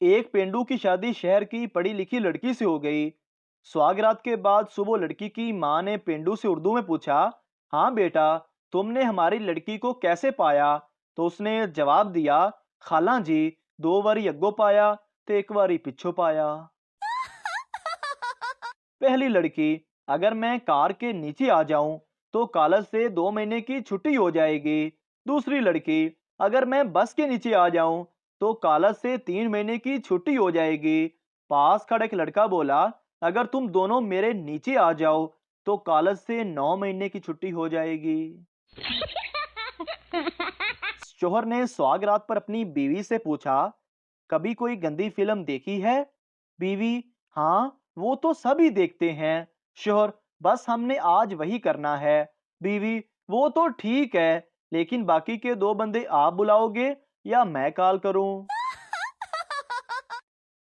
एक पेंडू की शादी शहर की पढ़ी लिखी लड़की से हो गई। स्वागरात के बाद सुबह लड़की की माँ ने पेंडू से उर्दू में पूछा, हाँ बेटा, तुमने हमारी लड़की को कैसे पाया? तो उसने जवाब दिया, खाला जी, 2 बारी अग्गो पाया तो 1 बारी पिछो पाया। पहली लड़की, अगर मैं कार के नीचे आ जाऊं तो कॉलेज से 2 महीने की छुट्टी हो जाएगी। दूसरी लड़की, अगर मैं बस के नीचे आ जाऊं तो कॉलेज से 3 महीने की छुट्टी हो जाएगी। पास खड़ा एक लड़का बोला, अगर तुम दोनों मेरे नीचे आ जाओ तो कॉलेज से 9 महीने की छुट्टी हो जाएगी। शोहर ने सुहागरात पर अपनी बीवी से पूछा, कभी कोई गंदी फिल्म देखी है? बीवी, हाँ, वो तो सभी देखते हैं। शोहर, बस हमने आज वही करना है। बीवी, वो तो ठीक है, लेकिन बाकी के 2 बंदे आप बुलाओगे या मैं कॉल करूं?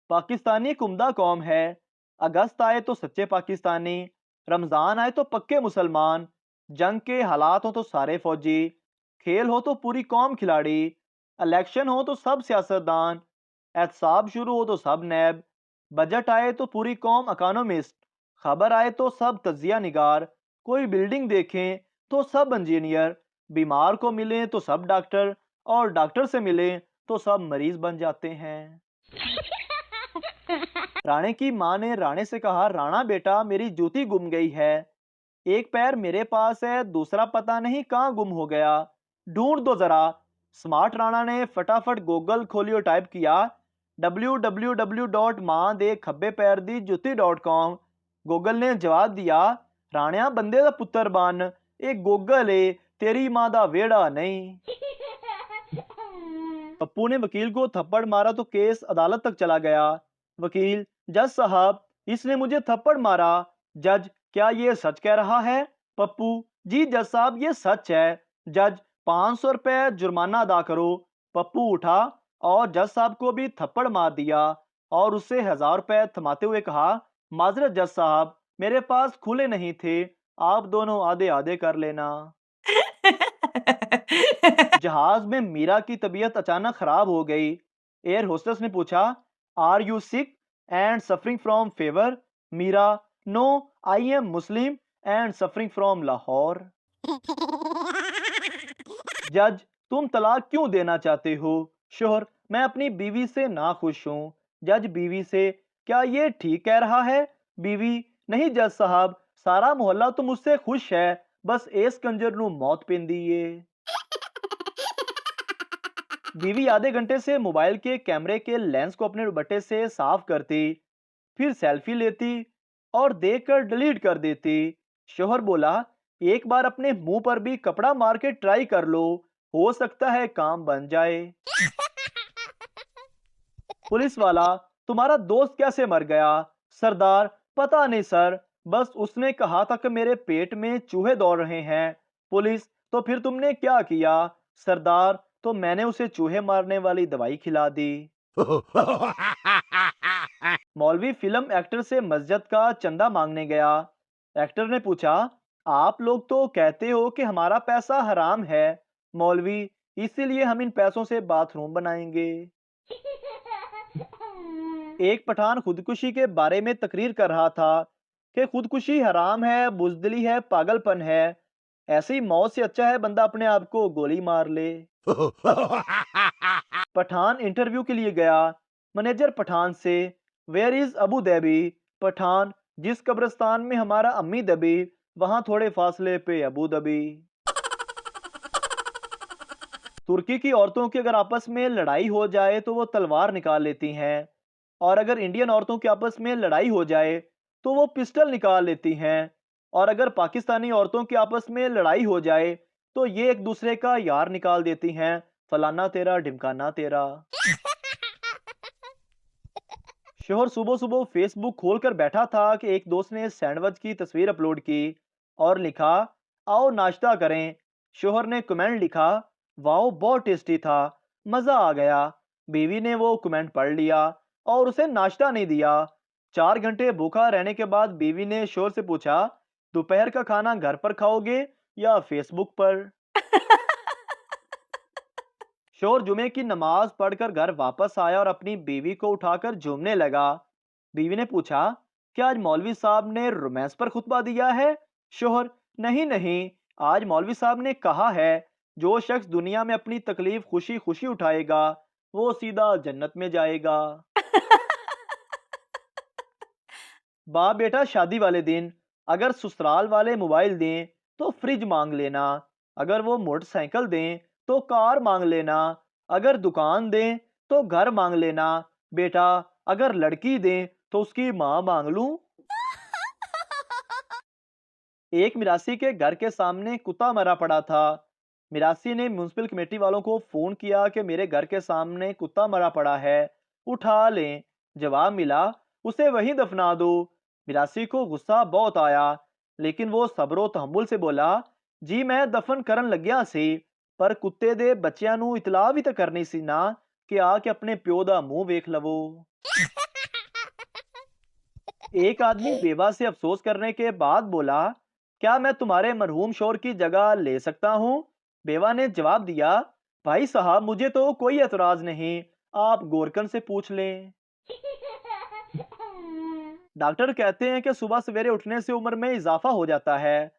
पाकिस्तानी एक उम्दा कौम है। अगस्त आए तो सच्चे पाकिस्तानी, रमजान आए तो पक्के मुसलमान, जंग के हालात हो तो सारे फौजी, खेल हो तो पूरी कौम खिलाड़ी, इलेक्शन हो तो सब सियासतदान, एहतसाब शुरू हो तो सब नैब, बजट आए तो पूरी कौम इकोनॉमिस्ट, खबर आए तो सब तजिया निगार, कोई बिल्डिंग देखें तो सब इंजीनियर, बीमार को मिले तो सब डॉक्टर, और डॉक्टर से मिले तो सब मरीज बन जाते हैं। राणे की माँ ने राणे से कहा, राणा बेटा, मेरी जूती गुम गई है। एक पैर मेरे पास है, दूसरा पता नहीं कहाँ गुम हो गया, ढूंढ दो जरा। स्मार्ट राणा ने फटाफट गूगल खोली और टाइप किया www.मां दे खब्बे पैर दी जुत्ती.com। गूगल ने जवाब दिया, राणिया बंदे दा पुत्र बन, एक गूगल है, तेरी मां दा वेड़ा नहीं। पप्पू ने वकील को थप्पड़ मारा तो केस अदालत तक चला गया। वकील, जज साहब, इसने मुझे थप्पड़ मारा। जज, क्या ये सच कह रहा है? पप्पू, जी जज साहब, ये सच है। जज, 500 रुपए जुर्माना अदा करो। पप्पू उठा और जज साहब को भी थप्पड़ मार दिया और उससे 1000 रुपए थमाते हुए कहा, माजरत जज साहब, मेरे पास खुले नहीं थे, आप दोनों आधे आधे कर लेना। जहाज में मीरा की तबीयत अचानक खराब हो गई। एयर होस्टेस ने पूछा, are you sick and suffering from fever? Meera, no, I am Muslim and suffering from Lahore. जज, तुम तलाक क्यों देना चाहते हो? शोहर, मैं अपनी बीवी से नाखुश हूँ। जज बीवी से, क्या ये ठीक कह रहा है? बीवी, नहीं जज साहब, सारा मोहल्ला तो मुझसे खुश है, बस एस कंजर नू मौत पेंदी है। बीवी आधे घंटे से मोबाइल के कैमरे के लेंस को अपने दुपट्टे से साफ करती, फिर सेल्फी लेती और देखकर डिलीट कर देती। शोहर बोला, एक बार अपने मुंह पर भी कपड़ा मार के ट्राई कर लो, हो सकता है काम बन जाए। पुलिस वाला, तुम्हारा दोस्त कैसे मर गया? सरदार, पता नहीं सर, बस उसने कहा था कि मेरे पेट में चूहे दौड़ रहे हैं। पुलिस, तो फिर तुमने क्या किया? सरदार, तो मैंने उसे चूहे मारने वाली दवाई खिला दी। मौलवी फिल्म एक्टर से मस्जिद का चंदा मांगने गया। एक्टर ने पूछा, आप लोग तो कहते हो कि हमारा पैसा हराम है। मौलवी, इसीलिए हम इन पैसों से बाथरूम बनाएंगे। एक पठान खुदकुशी के बारे में तकरीर कर रहा था कि खुदकुशी हराम है, बुजदिली है, पागलपन है। ऐसी मौत से अच्छा है बंदा अपने आप को गोली मार ले। पठान इंटरव्यू के लिए गया। मैनेजर पठान से, where is Abu Dhabi? Pathan, जिस कब्रिस्तान में हमारा अम्मी दबी, वहां थोड़े फासले पे अबू धाबी। तुर्की की औरतों की अगर आपस में लड़ाई हो जाए तो वो तलवार निकाल लेती हैं, और अगर इंडियन औरतों की आपस में लड़ाई हो जाए तो वो पिस्टल निकाल लेती हैं, और अगर पाकिस्तानी औरतों की आपस में लड़ाई हो जाए तो ये एक दूसरे का यार निकाल देती हैं, फलाना तेरा ढिमकाना तेरा। शोहर सुबह सुबह फेसबुक खोलकर बैठा था कि एक दोस्त ने सैंडविच की तस्वीर अपलोड की और लिखा, आओ नाश्ता करें। शोहर ने कमेंट लिखा, वाओ बहुत टेस्टी था, मजा आ गया। बीवी ने वो कमेंट पढ़ लिया और उसे नाश्ता नहीं दिया। 4 घंटे भूखा रहने के बाद बीवी ने शोहर से पूछा, दोपहर का खाना घर पर खाओगे या फेसबुक पर? शोर जुमे की नमाज पढ़कर घर वापस आया और अपनी बीवी को उठाकर झूमने लगा। बीवी ने पूछा, क्या आज मौलवी साहब ने रोमांस पर खुतबा दिया है? शोहर, नहीं नहीं, आज मौलवी साहब ने कहा है जो शख्स दुनिया में अपनी तकलीफ खुशी खुशी उठाएगा वो सीधा जन्नत में जाएगा। बाप बेटा शादी वाले दिन अगर ससुराल वाले मोबाइल दें तो फ्रिज मांग लेना, अगर वो मोटरसाइकिल दें तो कार मांग लेना, अगर दुकान दें तो घर मांग लेना। बेटा, अगर लड़की दें तो उसकी माँ मांग लूं। एक मिरासी के घर के सामने कुत्ता मरा पड़ा था। मिरासी ने म्यूनिसिपल कमेटी वालों को फोन किया कि मेरे घर के सामने कुत्ता मरा पड़ा है, उठा लें। जवाब मिला, उसे वहीं दफना दो। मिरासी को गुस्सा बहुत आया, लेकिन वो सब्रो तहम्मुल से बोला, जी मैं दफन करन लग्या सी, पर कुत्ते दे बच्चियां नू इतला भी तो करनी सी ना कि आके अपने प्यो दा मुंह वेख लवो। एक आदमी बेवा से अफसोस करने के बाद बोला, क्या मैं तुम्हारे मरहूम शोर की जगह ले सकता हूँ? बेवा ने जवाब दिया, भाई साहब मुझे तो कोई एतराज नहीं, आप गोरकन से पूछ लें। डॉक्टर कहते हैं कि सुबह सवेरे उठने से उम्र में इजाफा हो जाता है,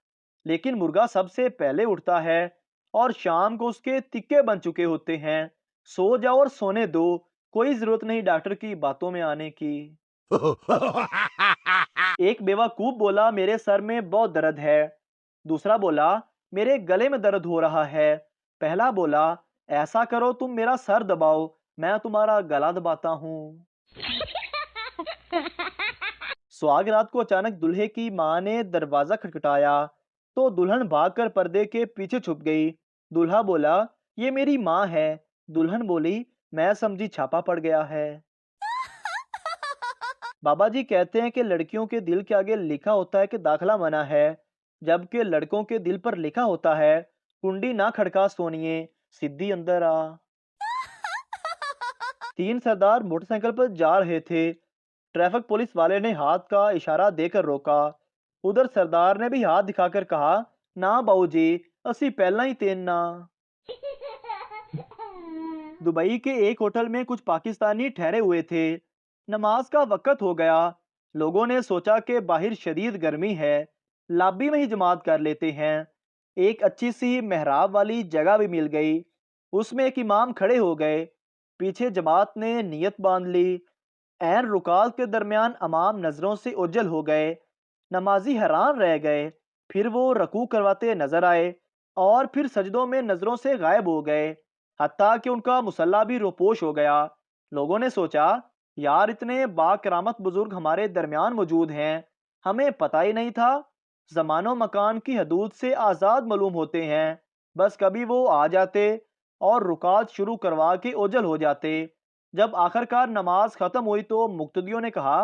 लेकिन मुर्गा सबसे पहले उठता है और शाम को उसके तिक्के बन चुके होते हैं। सो जाओ और सोने दो, कोई जरूरत नहीं डॉक्टर की बातों में आने की। एक बेवकूफ बोला, मेरे सर में बहुत दर्द है। दूसरा बोला, मेरे गले में दर्द हो रहा है। पहला बोला, ऐसा करो तुम मेरा सर दबाओ, मैं तुम्हारा गला दबाता हूँ। सुहाग रात को अचानक दूल्हे की माँ ने दरवाजा खटखटाया तो दुल्हन भागकर पर्दे के पीछे छुप गई। दूल्हा बोला, ये मेरी माँ है। दुल्हन बोली, मैं समझी छापा पड़ गया है। बाबा जी कहते हैं कि लड़कियों के दिल के आगे लिखा होता है कि दाखला मना है, जबकि लड़कों के दिल पर लिखा होता है, कुंडी ना खड़का सोनिए, सिद्धि अंदर आ। तीन सरदार मोटरसाइकिल पर जा रहे थे। ट्रैफिक पुलिस वाले ने हाथ का इशारा देकर रोका। उधर सरदार ने भी हाथ दिखाकर कहा, ना बाबूजी, असी पहला ही तेन ना। दुबई के एक होटल में कुछ पाकिस्तानी ठहरे हुए थे। नमाज का वक्त हो गया। लोगों ने सोचा कि बाहर शदीद गर्मी है, लॉबी में ही जमात कर लेते हैं। एक अच्छी सी मेहराब वाली जगह भी मिल गई, उसमें एक इमाम खड़े हो गए। पीछे जमात ने नियत बांध ली। ऐन रुकात के दरमियान अमाम नजरों से ओझल हो गए। नमाजी हैरान रह गए। फिर वो रकू करवाते नजर आए और फिर सजदों में नजरों से गायब हो गए, हत्ता कि उनका मुसल्ला भी रोपोश हो गया। लोगों ने सोचा, यार इतने बाकरामत बुजुर्ग हमारे दरमियान मौजूद हैं, हमें पता ही नहीं था। जमानो मकान की हदूद से आज़ाद मालूम होते हैं, बस कभी वो आ जाते और रुकात शुरू करवा के ओझल हो जाते। जब आखिरकार नमाज खत्म हुई तो मुक्तदियों ने कहा,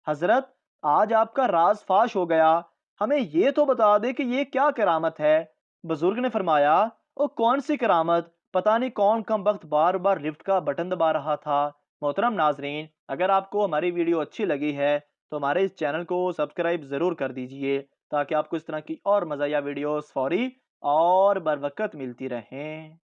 हजरत आज आपका राज फाश हो गया, हमें ये तो बता दे कि ये क्या करामत है। बुजुर्ग ने फरमाया, ओ कौन सी करामत, पता नहीं कौन कम वक्त बार बार लिफ्ट का बटन दबा रहा था। मोहतरम नाजरीन, अगर आपको हमारी वीडियो अच्छी लगी है तो हमारे इस चैनल को सब्सक्राइब ज़रूर कर दीजिए, ताकि आपको इस तरह की और मज़ाया वीडियोस फौरी और बर वक्त मिलती रहें।